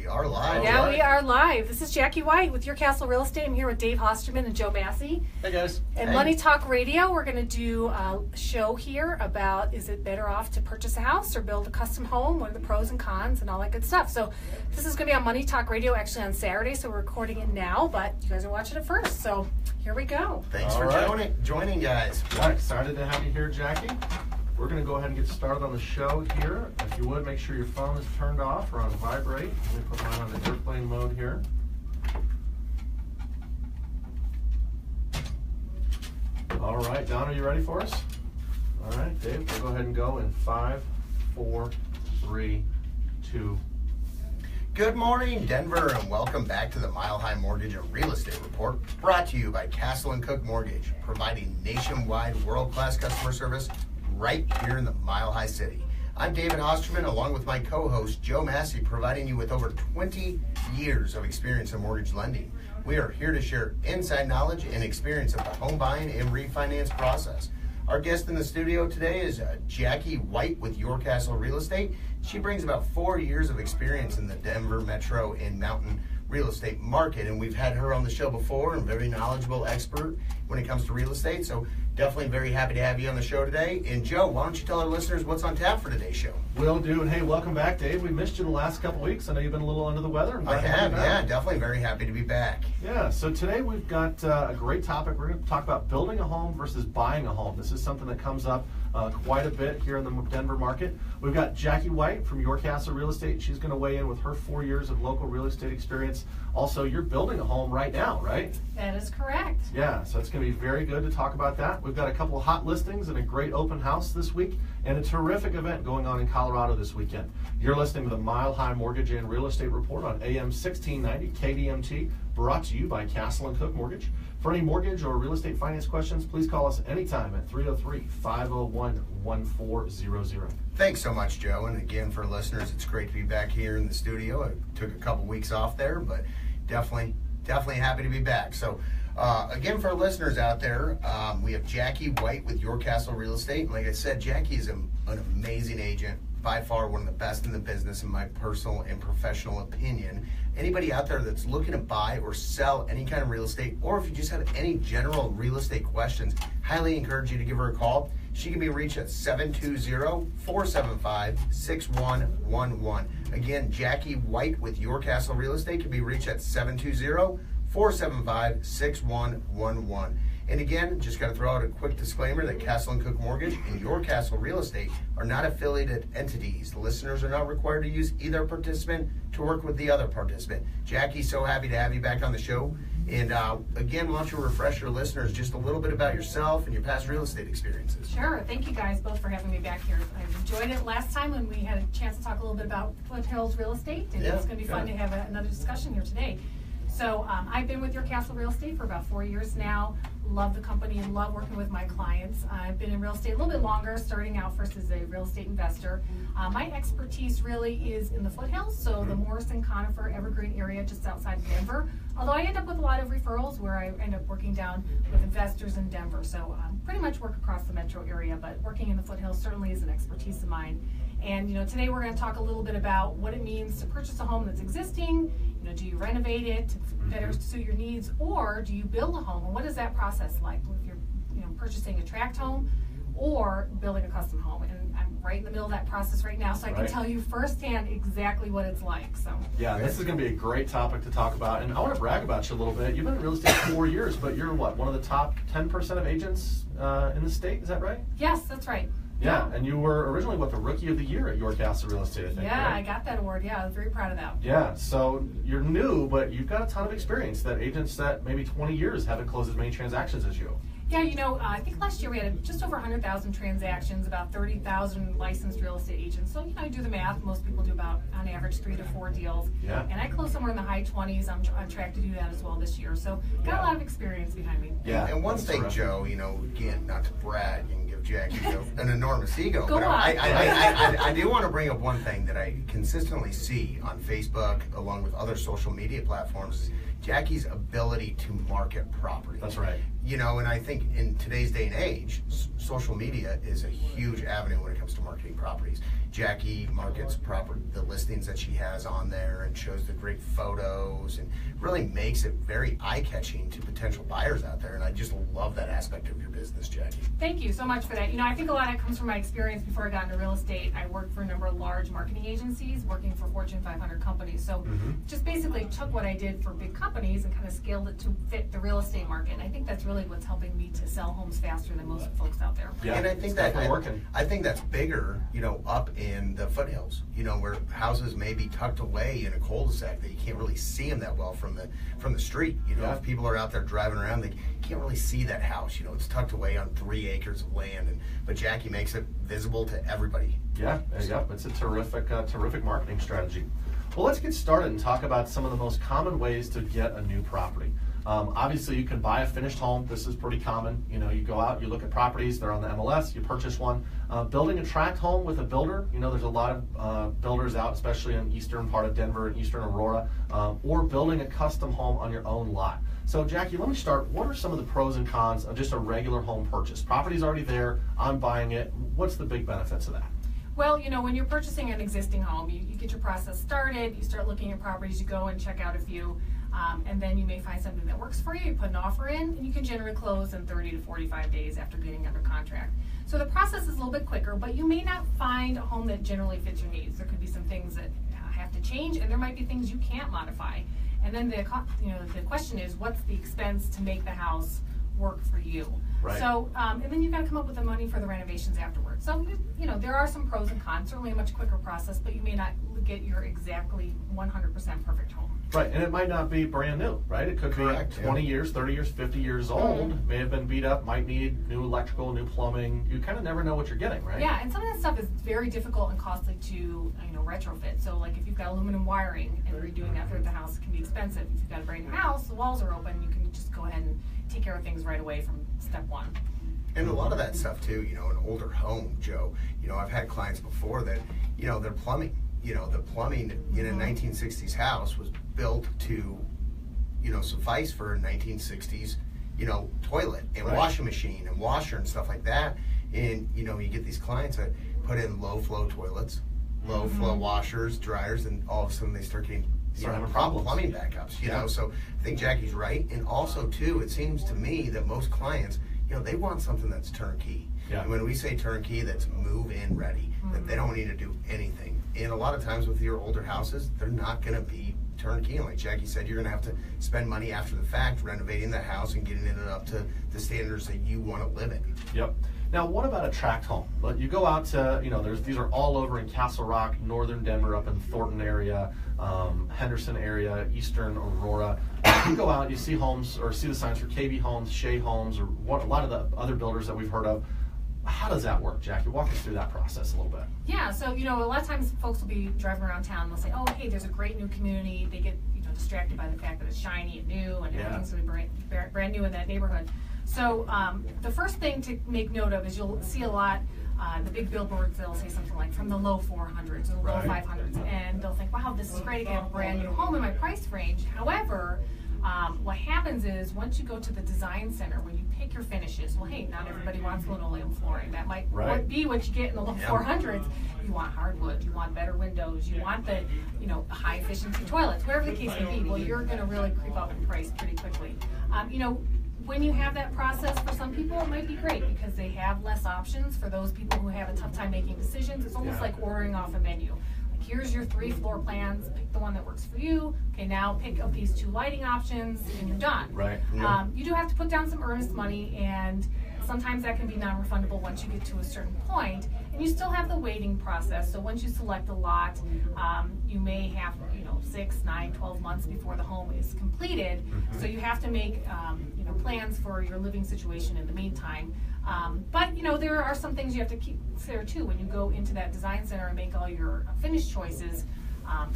are live. Yeah, we are live. This is Jackie White with Your Castle Real Estate. I'm here with Dave Hosterman and Joe Massey. Hey guys. And Money Talk Radio, we're going to do a show here about is it better off to purchase a house or build a custom home? What are the pros and cons and all that good stuff. So this is going to be on Money Talk Radio actually on Saturday, so we're recording it now, but you guys are watching it first. So here we go. Thanks for joining, guys. Yeah, excited to have you here, Jackie. We're going to go ahead and get started on the show here. If you would, make sure your phone is turned off or on vibrate. Let me put mine on the airplane mode here. All right, Don, are you ready for us? All right, Dave, we'll go ahead and go in 5, 4, 3, 2. Good morning, Denver, and welcome back to the Mile High Mortgage and Real Estate Report, brought to you by Castle & Cook Mortgage, providing nationwide world-class customer service right here in the Mile High City. I'm David Osterman, along with my co-host Joe Massey, providing you with over 20 years of experience in mortgage lending. We are here to share inside knowledge and experience of the home buying and refinance process. Our guest in the studio today is Jackie White with Your Castle Real Estate. She brings about 4 years of experience in the Denver metro and mountain real estate market, and we've had her on the show before, and very knowledgeable expert when it comes to real estate. So definitely very happy to have you on the show today. And Joe, why don't you tell our listeners what's on tap for today's show? Will do. And hey, welcome back, Dave. We missed you the last couple weeks. I know you've been a little under the weather. I have, yeah, definitely very happy to be back. Yeah, so today we've got a great topic. We're going to talk about building a home versus buying a home. This is something that comes up quite a bit here in the Denver market. We've got Jackie White from Your Castle Real Estate. She's going to weigh in with her 4 years of local real estate experience. Also, you're building a home right now, right? That is correct. Yeah, so it's going to be very good to talk about that. We've got a couple of hot listings and a great open house this week and a terrific event going on in Colorado this weekend. You're listening to the Mile High Mortgage and Real Estate Report on AM1690 KDMT, brought to you by Castle & Cook Mortgage. For any mortgage or real estate finance questions, please call us anytime at 303-501-1400. Thanks so much, Joe. And again, for listeners, it's great to be back here in the studio. I took a couple weeks off there, but definitely happy to be back. So again, for listeners out there, we have Jackie White with Your Castle Real Estate. And like I said, Jackie is an amazing agent, by far one of the best in the business in my personal and professional opinion. Anybody out there that's looking to buy or sell any kind of real estate, or if you just have any general real estate questions, highly encourage you to give her a call. She can be reached at 720-475-6111. Again, Jackie White with Your Castle Real Estate can be reached at 720-475-6111. And again, just got to throw out a quick disclaimer that Castle & Cook Mortgage and Your Castle Real Estate are not affiliated entities. The listeners are not required to use either participant to work with the other participant. Jackie, so happy to have you back on the show. And again, why don't you refresh your listeners just a little bit about yourself and your past real estate experiences? Sure. Thank you guys both for having me back here. I enjoyed it last time when we had a chance to talk a little bit about Foothills real estate, and it's going to be fun to have another discussion here today. So I've been with Your Castle Real Estate for about 4 years now. Love the company and love working with my clients. I've been in real estate a little bit longer, starting out first as a real estate investor. My expertise really is in the foothills, so the Morrison, Conifer, Evergreen area just outside of Denver. Although I end up with a lot of referrals where I end up working down with investors in Denver. So pretty much work across the metro area, but working in the foothills certainly is an expertise of mine. And today we're going to talk a little bit about what it means to purchase a home that's existing. Do you renovate it to better suit your needs, or do you build a home? And what is that process like if you're purchasing a tract home or building a custom home? And I'm right in the middle of that process right now, so I can tell you firsthand exactly what it's like. So yeah, this is going to be a great topic to talk about, and I want to brag about you a little bit. You've been in real estate 4 years, but you're one of the top 10% of agents in the state? Is that right? Yes, that's right. Yeah, and you were originally, the Rookie of the Year at Your Castle Real Estate, I think, Yeah, right? I got that award. Yeah, I was very proud of that. Yeah, so you're new, but you've got a ton of experience that agents that maybe 20 years haven't closed as many transactions as you. Yeah, I think last year we had just over 100,000 transactions, about 30,000 licensed real estate agents. So, you do the math. Most people do about, on average, 3 to 4 deals. Yeah. And I closed somewhere in the high 20s. I'm on track to do that as well this year. So, got a lot of experience behind me. Yeah. And one thing, terrific. Joe, again, not to brag and give Jackie an enormous ego, but I do want to bring up one thing that I consistently see on Facebook, along with other social media platforms. Jackie's ability to market property. That's right. You know, and I think in today's day and age, social media is a huge avenue when it comes to marketing properties. Jackie markets the listings that she has on there and shows the great photos and really makes it very eye-catching to potential buyers out there. And I just love that aspect of your business, Jackie. Thank you so much for that. You know, I think a lot of it comes from my experience before I got into real estate. I worked for a number of large marketing agencies, working for Fortune 500 companies. So just basically took what I did for big companies and kind of scaled it to fit the real estate market. And I think that's really what's helping me to sell homes faster than most folks out there. Yeah, and I think I think that's bigger, you know, up in the foothills, you know, where houses may be tucked away in a cul-de-sac that you can't really see them that well from the street. You know, if people are out there driving around, they can't really see that house. You know, it's tucked away on 3 acres of land, but Jackie makes it visible to everybody. Yeah, it's a terrific marketing strategy. Well, let's get started and talk about some of the most common ways to get a new property. Obviously, you can buy a finished home. This is pretty common. You know, you go out, you look at properties, they're on the MLS, you purchase one. Building a tract home with a builder, you know, there's a lot of builders out, especially in eastern part of Denver and eastern Aurora, or building a custom home on your own lot. So, Jackie, let me start. What are some of the pros and cons of just a regular home purchase? Property's already there, I'm buying it. What's the big benefits of that? Well, you know, when you're purchasing an existing home, you get your process started, you start looking at properties, you go and check out a few, and then you may find something that works for you, you put an offer in, and you can generally close in 30 to 45 days after getting under contract. So the process is a little bit quicker, but you may not find a home that generally fits your needs. There could be some things that have to change, and there might be things you can't modify. And then the question is, what's the expense to make the house work for you? Right. So, and then you've got to come up with the money for the renovations afterwards. So, you know, there are some pros and cons, certainly a much quicker process, but you may not get your exactly 100% perfect home. Right, and it might not be brand new, right? It could be 20 years, 30 years, 50 years old, may have been beat up, might need new electrical, new plumbing. You kind of never know what you're getting, right? Yeah, and some of that stuff is very difficult and costly to, you know, retrofit. So like if you've got aluminum wiring and redoing that throughout the house, it can be expensive. If you've got a brand new house, the walls are open, you can just go ahead and take care of things right away from step one. And a lot of that stuff too, you know, an older home, Joe, you know, I've had clients before that, you know, their plumbing, you know, the plumbing in a 1960s house was built to, you know, suffice for a 1960s, you know, toilet and washing machine and washer and stuff like that. And, you know, you get these clients that put in low flow toilets, low flow washers, dryers, and all of a sudden they start getting plumbing backups, you know. So I think Jackie's right. And also too, it seems to me that most clients, you know, they want something that's turnkey. Yeah. And when we say turnkey, that's move-in ready, that they don't need to do anything. And a lot of times with your older houses, they're not going to be turnkey. And like Jackie said, you're going to have to spend money after the fact renovating the house and getting it up to the standards that you want to live in. Yep. Now, what about a tract home? You go out to, you know, these are all over in Castle Rock, northern Denver, up in Thornton area, Henderson area, eastern Aurora. You go out, you see homes or see the signs for KB Homes, Shea Homes, or a lot of the other builders that we've heard of. How does that work, Jackie? Walk us through that process a little bit. Yeah, so, you know, a lot of times folks will be driving around town and they'll say, oh, hey, there's a great new community. They get, you know, distracted by the fact that it's shiny and new and everything's going to be brand new in that neighborhood. So the first thing to make note of is you'll see a lot, the big billboards, they'll say something like from the low 400s or the low 500s, and they'll think, wow, this is great, I have a brand new home in my price range. However, what happens is once you go to the design center, when you pick your finishes, well, hey, not everybody wants linoleum flooring. That might be what you get in the low 400s. You want hardwood, you want better windows, you want the, you know, high efficiency toilets, whatever the case may be. Well, you're going to really creep up in price pretty quickly. You know, when you have that process, for some people it might be great because they have less options. For those people who have a tough time making decisions, it's almost like ordering off a menu. Like, here's your 3 floor plans, pick the one that works for you. Okay, now pick up these 2 lighting options and you're done. Right. You do have to put down some earnest money, and sometimes that can be non-refundable once you get to a certain point, and you still have the waiting process. So once you select a lot, you may have, you know, 6, 9, 12 months before the home is completed. So you have to make, you know, plans for your living situation in the meantime. But, you know, there are some things you have to consider too when you go into that design center and make all your finished choices.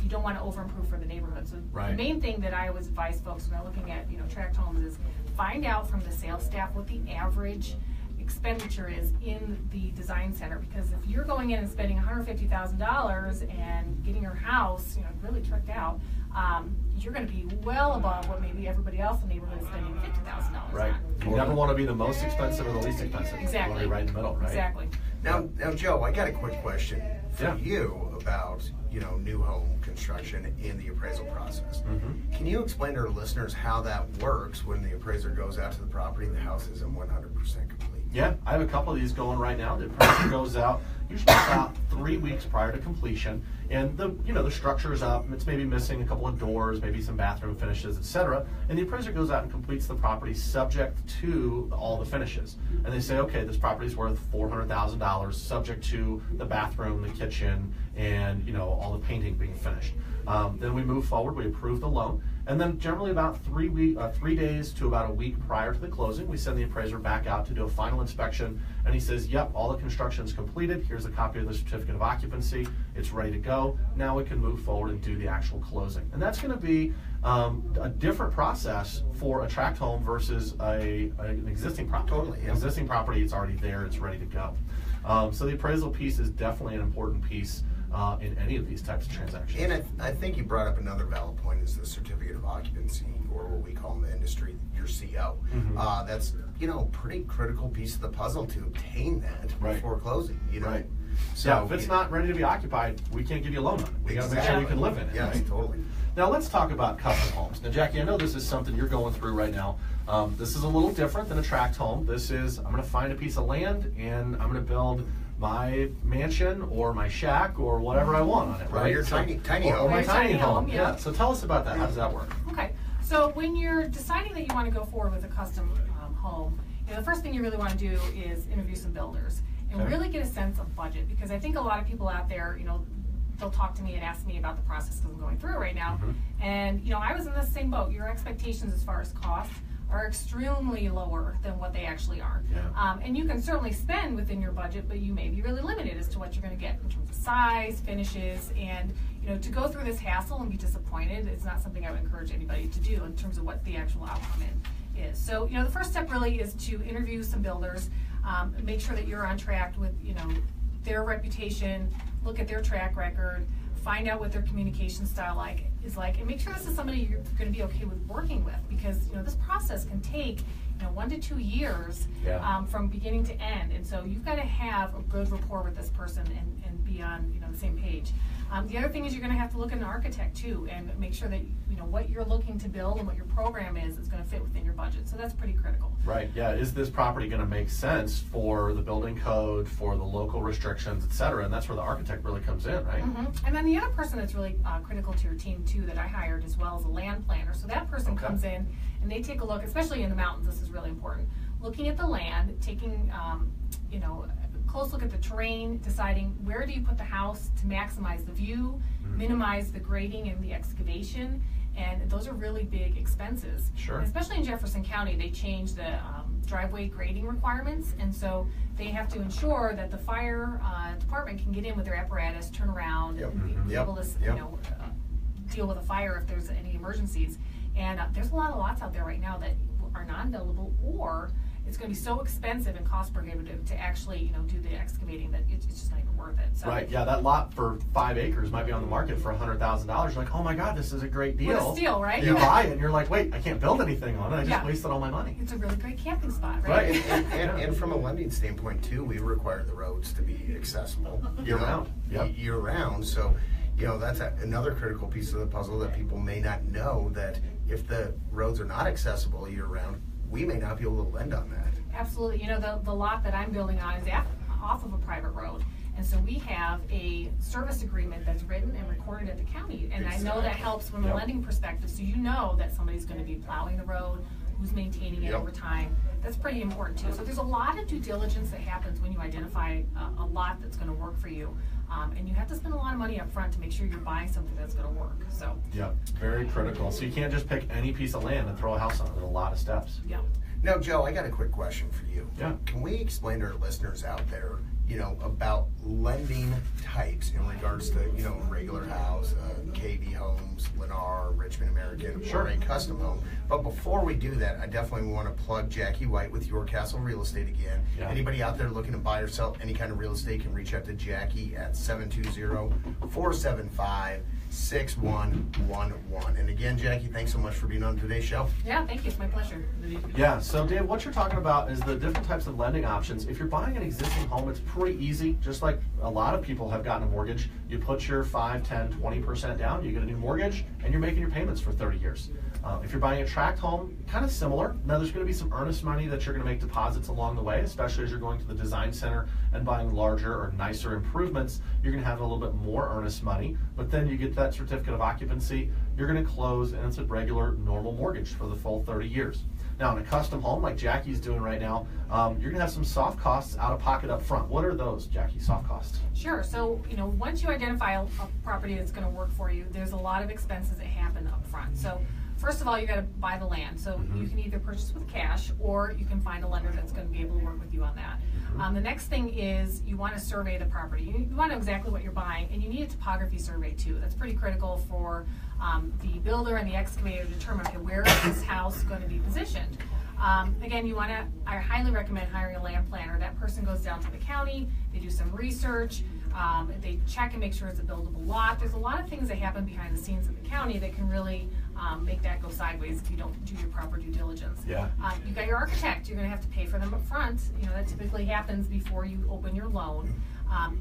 You don't want to over-improve for the neighborhood. So the main thing that I always advise folks when they're looking at, you know, tract homes is find out from the sales staff what the average, expenditure is in the design center, because if you're going in and spending $150,000 and getting your house, really tricked out, you're going to be well above what maybe everybody else in the neighborhood is spending $50,000 Right. on. You never want to be the most expensive or the least expensive. Exactly. You want to be right in the middle, right? Exactly. Now, Joe, I got a quick question for Yeah. you about, new home construction in the appraisal process. Mm-hmm. Can you explain to our listeners how that works when the appraiser goes out to the property and the house isn't 100% complete? Yeah, I have a couple of these going right now. The appraiser goes out usually about 3 weeks prior to completion, and the structure's up. It's maybe missing a couple of doors, maybe some bathroom finishes, etc. And the appraiser goes out and completes the property subject to all the finishes. And they say, okay, this property's worth $400,000, subject to the bathroom, the kitchen, and all the painting being finished. Then we move forward. We approve the loan. And then generally about 3 days to about a week prior to the closing, we send the appraiser back out to do a final inspection, and he says, yep, all the construction's completed. Here's a copy of the certificate of occupancy. It's ready to go. Now we can move forward and do the actual closing. And that's going to be a different process for a tract home versus an existing property. Totally, yeah. An existing property, it's already there, it's ready to go. So the appraisal piece is definitely an important piece in any of these types of transactions. And I think you brought up another valid point, is the certificate of occupancy, or what we call in the industry, your CO. Mm-hmm. That's, a pretty critical piece of the puzzle to obtain that Right. before closing, Right. So Yeah, if it's not ready to be occupied, we can't give you a loan on it. We got to make sure you can live in it. Yes, right? totally. Now let's talk about custom homes. Now, Jackie, I know this is something you're going through right now. This is a little different than a tract home. This is, I'm going to find a piece of land and I'm going to build my mansion or my shack or whatever I want on it, Or right? your tiny or home. my Your tiny tiny home. home, Yeah. yeah. So tell us about that. How does that work? Okay, so when you're deciding that you want to go forward with a custom home, the first thing you really want to do is interview some builders and Okay. really get a sense of budget, because I think a lot of people out there, they'll talk to me and ask me about the process because I'm going through it right now. Mhm. And I was in the same boat. Your expectations as far as cost are extremely lower than what they actually are. Yeah. And you can certainly spend within your budget, but you may be really limited as to what you're going to get in terms of size, finishes, and to go through this hassle and be disappointed is not something I would encourage anybody to do in terms of what the actual outcome is. So the first step really is to interview some builders, make sure that you're on track with their reputation, look at their track record, find out what their communication style is like, and make sure this is somebody you're going to be okay with working with, because this process can take 1 to 2 years Yeah. from beginning to end, and so you've got to have a good rapport with this person and be on the same page. The other thing is you're going to have to look at an architect too and make sure that what you're looking to build and what your program is going to fit within your budget. So that's pretty critical. Right. Yeah. Is this property going to make sense for the building code, for the local restrictions, et cetera? And that's where the architect really comes in, right? Mm-hmm. And then the other person that's really critical to your team too that I hired as well is a land planner. So that person Okay. comes in and they take a look, especially in the mountains, this is really important, looking at the land, taking a close look at the terrain, deciding where do you put the house to maximize the view, minimize the grading and the excavation, and those are really big expenses. Sure. And especially in Jefferson County, they changed the driveway grading requirements, and so they have to ensure that the fire department can get in with their apparatus, turn around, Yep. and be Yep. able to Yep. deal with a fire if there's any emergencies. And there's a lot of lots out there right now that are non-buildable, or it's going to be so expensive and cost prohibitive to actually do the excavating that it's just not even worth it. So Right. Yeah. That lot for 5 acres might be on the market for $100,000. You're like, oh my God, this is a great deal. What a steal, right? You buy it, and you're like, wait, I can't build anything on it. I just Yeah. wasted all my money. It's a really great camping spot, Right. right? And from a lending standpoint too, we require the roads to be accessible Year round. Yep. Year round. So, that's another critical piece of the puzzle that people may not know, that if the roads are not accessible year round, we may not be able to lend on that. Absolutely. The lot that I'm building on is off of a private road. And so we have a service agreement that's written and recorded at the county. And I know that Exactly. helps from a Yep. lending perspective. So that somebody's going to be plowing the road, who's maintaining it Yep. over time. That's pretty important too. So there's a lot of due diligence that happens when you identify a lot that's going to work for you. And you have to spend a lot of money up front to make sure you're buying something that's going to work. So, Yeah. Very critical. So you can't just pick any piece of land and throw a house on it. There's a lot of steps. yeah. Now, Joe, I got a quick question for you. Yeah. Can we explain to our listeners out there, about lending types in regards to, regular house, KB homes, Lennar, Rich Richmond American Sure. or a custom home. But before we do that, I definitely want to plug Jackie White with Your Castle Real Estate again. Yeah. Anybody out there looking to buy or sell any kind of real estate can reach out to Jackie at 720-475-6111. And again, Jackie, thanks so much for being on today's show. Yeah, thank you. It's my pleasure. Yeah, so Dave, what you're talking about is the different types of lending options. If you're buying an existing home, it's pretty easy. Just like a lot of people have gotten a mortgage, you put your 5, 10, 20% down, you get a new mortgage, and you're making your payments for 30 years. If you're buying a tract home, kind of similar. Now there's going to be some earnest money that you're going to make deposits along the way, especially as you're going to the design center and buying larger or nicer improvements. You're going to have a little bit more earnest money, but then you get that certificate of occupancy. You're going to close, and it's a regular, normal mortgage for the full 30 years. Now, in a custom home like Jackie's doing right now, you're going to have some soft costs out of pocket up front. What are those, Jackie, soft costs? Sure. So, once you identify a property that's going to work for you, there's a lot of expenses that happen up front. So, first of all, you got to buy the land. So you can either purchase with cash or you can find a lender that's going to be able to work with you on that. The next thing is you want to survey the property. You want to know exactly what you're buying, and you need a topography survey too. That's pretty critical for the builder and the excavator to determine, okay, where is this house going to be positioned. Again, I highly recommend hiring a land planner. That person goes down to the county, they do some research, they check and make sure it's a buildable lot. There's a lot of things that happen behind the scenes at the county that can really make that go sideways if you don't do your proper due diligence. Yeah. You got your architect. You're going to have to pay for them up front. That typically happens before you open your loan.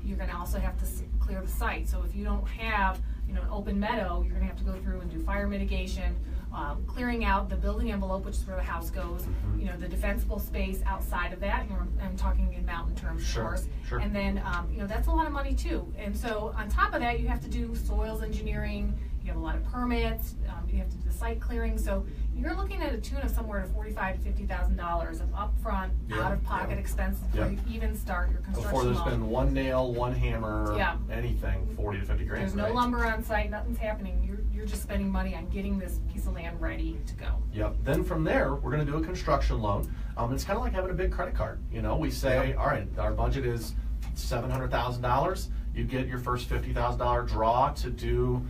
You're going to also have to clear the site. So if you don't have an open meadow, you're going to have to go through and do fire mitigation, clearing out the building envelope, which is where the house goes, the defensible space outside of that. I'm talking in mountain terms, of course. Sure. And then, that's a lot of money too. And so on top of that, you have to do soils engineering. You have a lot of permits. You have to do the site clearing. So you're looking at a tune of somewhere to $45,000 to $50,000 of upfront, out-of-pocket expenses before you even start your construction Before there's loan. been one nail, one hammer, anything, 40 to 50 grand. There's no right? lumber on site. Nothing's happening. You're just spending money on getting this piece of land ready to go. Yep. Then from there, we're going to do a construction loan. It's kind of like having a big credit card. We say, all right, our budget is $700,000. You get your first $50,000 draw to do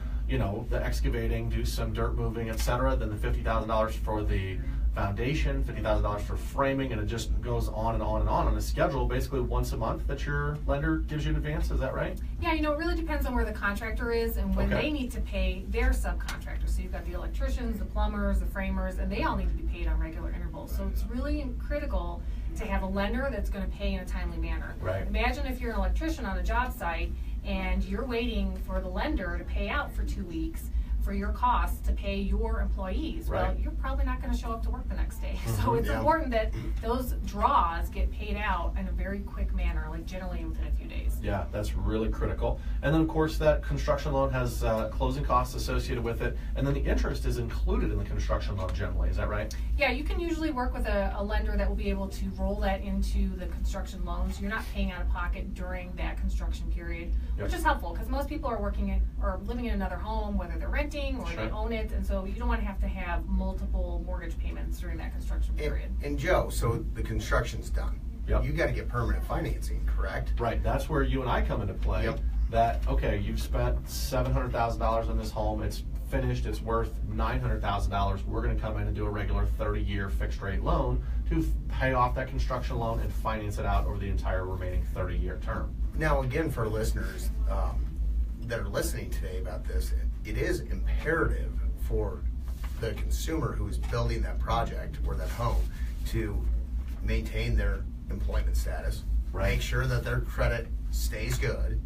the excavating, do some dirt moving, etc. Then the $50,000 for the foundation, $50,000 for framing, and it just goes on and on and on a schedule, basically once a month that your lender gives you in advance. Is that right? Yeah, it really depends on where the contractor is and when they need to pay their subcontractors. So you've got the electricians, the plumbers, the framers, and they all need to be paid on regular intervals. So it's really critical to have a lender that's going to pay in a timely manner. Right. Imagine if you're an electrician on a job site and you're waiting for the lender to pay out for 2 weeks for your costs to pay your employees. Right. Well, you're probably not going to show up to work the next day. So it's important that those draws get paid out in a very quick manner, like generally within a few days. Yeah, that's really critical. And then, of course, that construction loan has closing costs associated with it, and then the interest is included in the construction loan generally. Is that right? Yeah, you can usually work with a lender that will be able to roll that into the construction loan, so you're not paying out of pocket during that construction period, which is helpful because most people are living in another home, whether they're renting or they own it, and so you don't want to have multiple mortgage payments during that construction period. And Joe, so the construction's done. Yep. You got to get permanent financing, correct? Right. That's where you and I come into play. Yep. That, okay, you've spent $700,000 on this home. It's finished. It's worth $900,000. We're going to come in and do a regular 30-year fixed-rate loan to pay off that construction loan and finance it out over the entire remaining 30-year term. Now, again, for listeners that are listening today about this, it is imperative for the consumer who is building that project or that home to maintain their employment status, make sure that their credit stays good,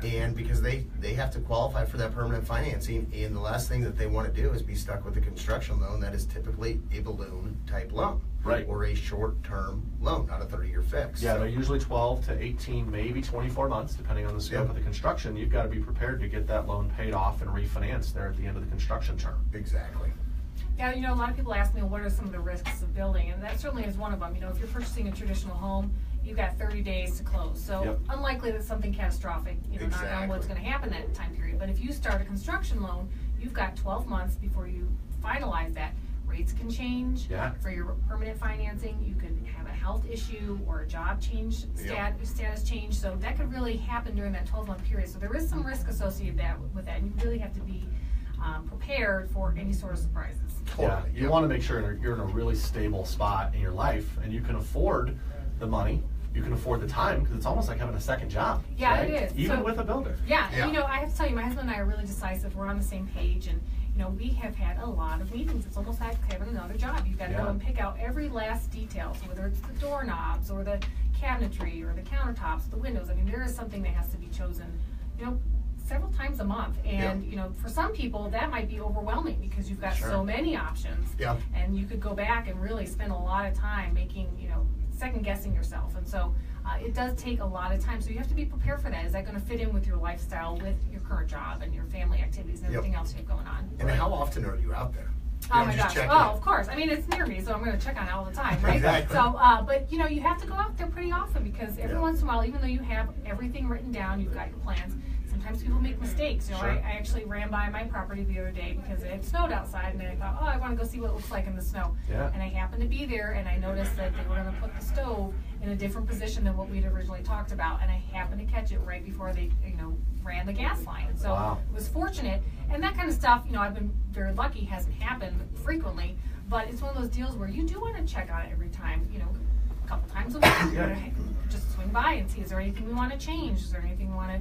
and because they have to qualify for that permanent financing, and the last thing that they want to do is be stuck with a construction loan that is typically a balloon type loan. Right. Or a short-term loan, not a 30-year fix. Yeah, they're usually 12 to 18, maybe 24 months, depending on the scope of the construction. You've got to be prepared to get that loan paid off and refinanced there at the end of the construction term. Exactly. Yeah, a lot of people ask me, what are some of the risks of building? And that certainly is one of them. If you're purchasing a traditional home, you've got 30 days to close. So unlikely that something catastrophic, knock on wood's going to happen that time period. But if you start a construction loan, you've got 12 months before you finalize that. Rates can change. For your permanent financing, you could have a health issue or a job change, status change. So that could really happen during that 12-month period. So there is some risk associated with that, and you really have to be prepared for any sort of surprises. Yeah, you want to make sure you're in a really stable spot in your life, and you can afford the money, you can afford the time, because it's almost like having a second job. Yeah, right? it is. Even with a builder. Yeah, and, I have to tell you, my husband and I are really decisive. We're on the same page, and we have had a lot of meetings. It's almost like having another job. You've got to go and pick out every last detail, so whether it's the doorknobs or the cabinetry or the countertops, the windows. I mean, there is something that has to be chosen, several times a month. And, for some people, that might be overwhelming because you've got so many options. Yeah. And you could go back and really spend a lot of time making, second guessing yourself. And so it does take a lot of time. So you have to be prepared for that. Is that going to fit in with your lifestyle, with your current job and your family activities and everything else you have going on? And how often are you out there? Oh my gosh! Oh, of course. I mean, it's near me, so I'm going to check on it all the time, right? Exactly. So, but you have to go out there pretty often because every once in a while, even though you have everything written down, you've got your plans. Sometimes people make mistakes. I actually ran by my property the other day because it had snowed outside, and I thought, I want to go see what it looks like in the snow. Yeah. And I happened to be there, and I noticed that they were going to put the stove in a different position than what we'd originally talked about, and I happened to catch it right before they, ran the gas line. And so it was fortunate, and that kind of stuff, I've been very lucky, hasn't happened frequently, but it's one of those deals where you do want to check on it every time, a couple times a week. Just swing by and see, is there anything we want to change? Is there anything we want to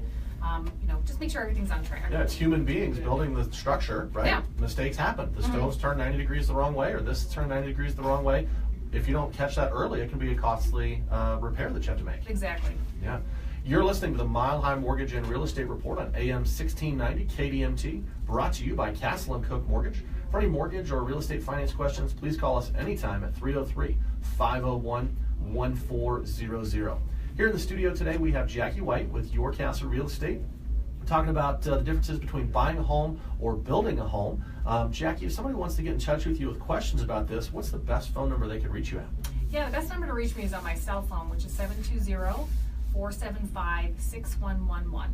just make sure everything's on track. Yeah, it's human beings building the structure, right? Yeah. Mistakes happen. The stove's turned 90 degrees the wrong way, or this turned 90 degrees the wrong way. If you don't catch that early, it can be a costly repair that you have to make. Exactly. Yeah. You're listening to the Mile High Mortgage and Real Estate Report on AM 1690 KDMT, brought to you by Castle & Cook Mortgage. For any mortgage or real estate finance questions, please call us anytime at 303-501-1400. Here in the studio today, we have Jackie White with Your Castle Real Estate, talking about the differences between buying a home or building a home. Jackie, if somebody wants to get in touch with you with questions about this, what's the best phone number they can reach you at? Yeah, the best number to reach me is on my cell phone, which is 720-475-6111.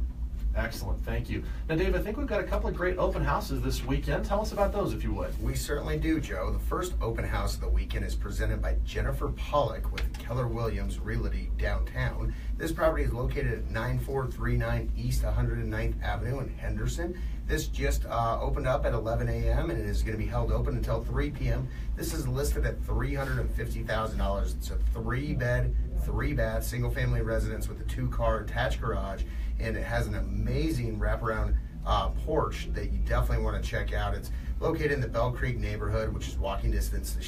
Excellent, thank you. Now, Dave, I think we've got a couple of great open houses this weekend. Tell us about those, if you would. We certainly do, Joe. The first open house of the weekend is presented by Jennifer Pollock with Keller Williams Realty downtown. This property is located at 9439 East 109th Avenue in Henderson. This just opened up at 11 a.m. and it is going to be held open until 3 p.m. This is listed at $350,000. It's a 3-bed, 3-bath, single-family residence with a 2-car attached garage, and it has an amazing wraparound porch that you definitely want to check out. It's located in the Bell Creek neighborhood, which is walking distance to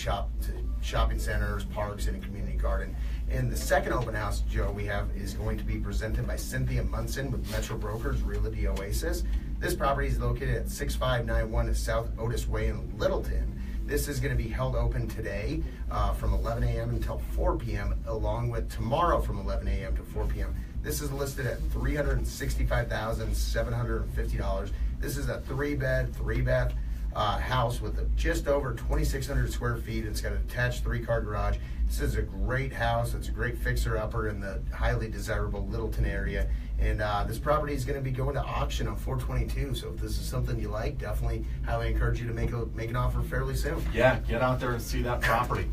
shopping centers, parks, and a community garden. And the second open house, Joe, we have is going to be presented by Cynthia Munson with Metro Brokers Realty Oasis. This property is located at 6591 South Otis Way in Littleton. This is going to be held open today from 11 a.m. until 4 p.m., along with tomorrow from 11 a.m. to 4 p.m. This is listed at $365,750. This is a 3-bed, 3-bath house with just over 2,600 square feet. It's got an attached 3-car garage. This is a great house. It's a great fixer-upper in the highly desirable Littleton area. And this property is going to be going to auction on 4/22. So if this is something you like, definitely highly encourage you to make an offer fairly soon. Yeah, get out there and see that property.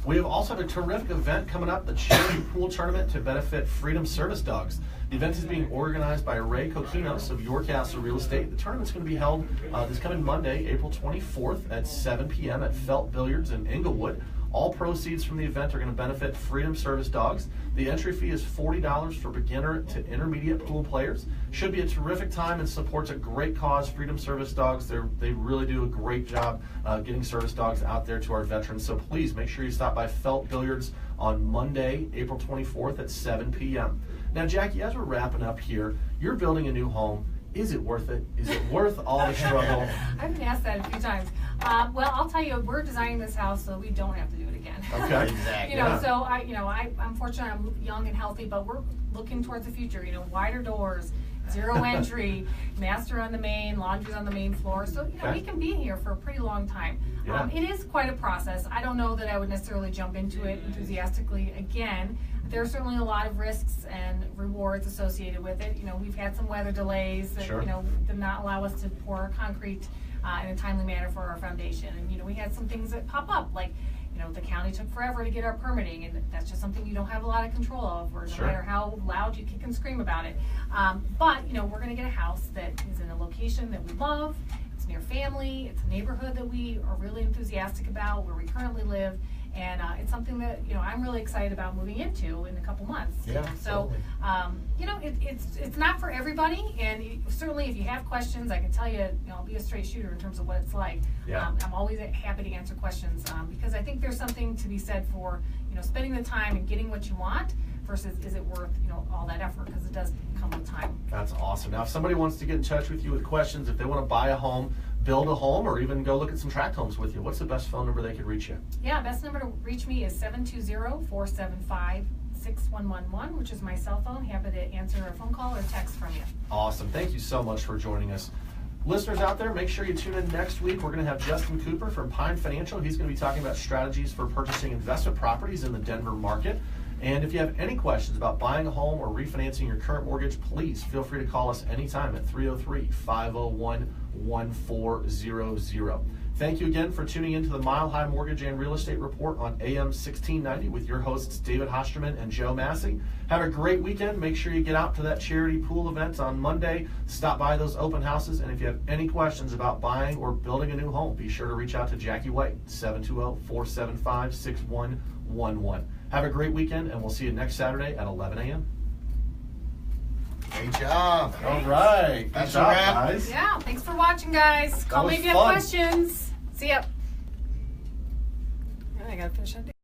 We have also a terrific event coming up, the charity pool tournament to benefit Freedom Service Dogs. The event is being organized by Ray Coquinos of Your Castle Real Estate. The tournament's going to be held this coming Monday, April 24th at 7 p.m. at Felt Billiards in Inglewood. All proceeds from the event are going to benefit Freedom Service Dogs. The entry fee is $40 for beginner to intermediate pool players. Should be a terrific time and supports a great cause, Freedom Service Dogs. They really do a great job getting service dogs out there to our veterans. So please make sure you stop by Felt Billiards on Monday, April 24th at 7 p.m. Now, Jackie, as we're wrapping up here, you're building a new home. Is it worth it? Is it worth all the struggle? I've been asked that a few times. Well, I'll tell you, we're designing this house so we don't have to do it again. Okay. Exactly. So I'm fortunate, I'm young and healthy, but we're looking towards the future. Wider doors, 0 entry, master on the main, laundry's on the main floor. So we can be here for a pretty long time. Yeah. It is quite a process. I don't know that I would necessarily jump into it enthusiastically again. There are certainly a lot of risks and rewards associated with it. We've had some weather delays that Sure. did not allow us to pour concrete in a timely manner for our foundation. And we had some things that pop up, like the county took forever to get our permitting, and that's just something you don't have a lot of control over, no matter how loud you kick and scream about it. But we're going to get a house that is in a location that we love. It's It's near family. It's a neighborhood that we are really enthusiastic about, where we currently live. And it's something that, I'm really excited about moving into in a couple months. Yeah, so, it's not for everybody. And certainly if you have questions, I can tell you, I'll be a straight shooter in terms of what it's like. Yeah. I'm always happy to answer questions because I think there's something to be said for, spending the time and getting what you want versus is it worth, all that effort, because it does come with time. That's awesome. Now, if somebody wants to get in touch with you with questions, if they want to buy a home, build a home, or even go look at some tract homes with you, what's the best phone number they could reach you? Yeah, best number to reach me is 720-475-6111, which is my cell phone. Happy to answer a phone call or text from you. Awesome. Thank you so much for joining us. Listeners out there, make sure you tune in next week. We're going to have Justin Cooper from Pine Financial. He's going to be talking about strategies for purchasing investment properties in the Denver market. And if you have any questions about buying a home or refinancing your current mortgage, please feel free to call us anytime at 303-501-1400. Thank you again for tuning in to the Mile High Mortgage and Real Estate Report on AM 1690 with your hosts David Hosterman and Joe Massey. Have a great weekend. Make sure you get out to that charity pool event on Monday. Stop by those open houses. And if you have any questions about buying or building a new home, be sure to reach out to Jackie White, 720-475-6111. Have a great weekend, and we'll see you next Saturday at 11 a.m. Great job. All right. That's Good job, a wrap. guys. Yeah, thanks for watching, guys. Call was me if you have fun. questions. See ya. I gotta finish up.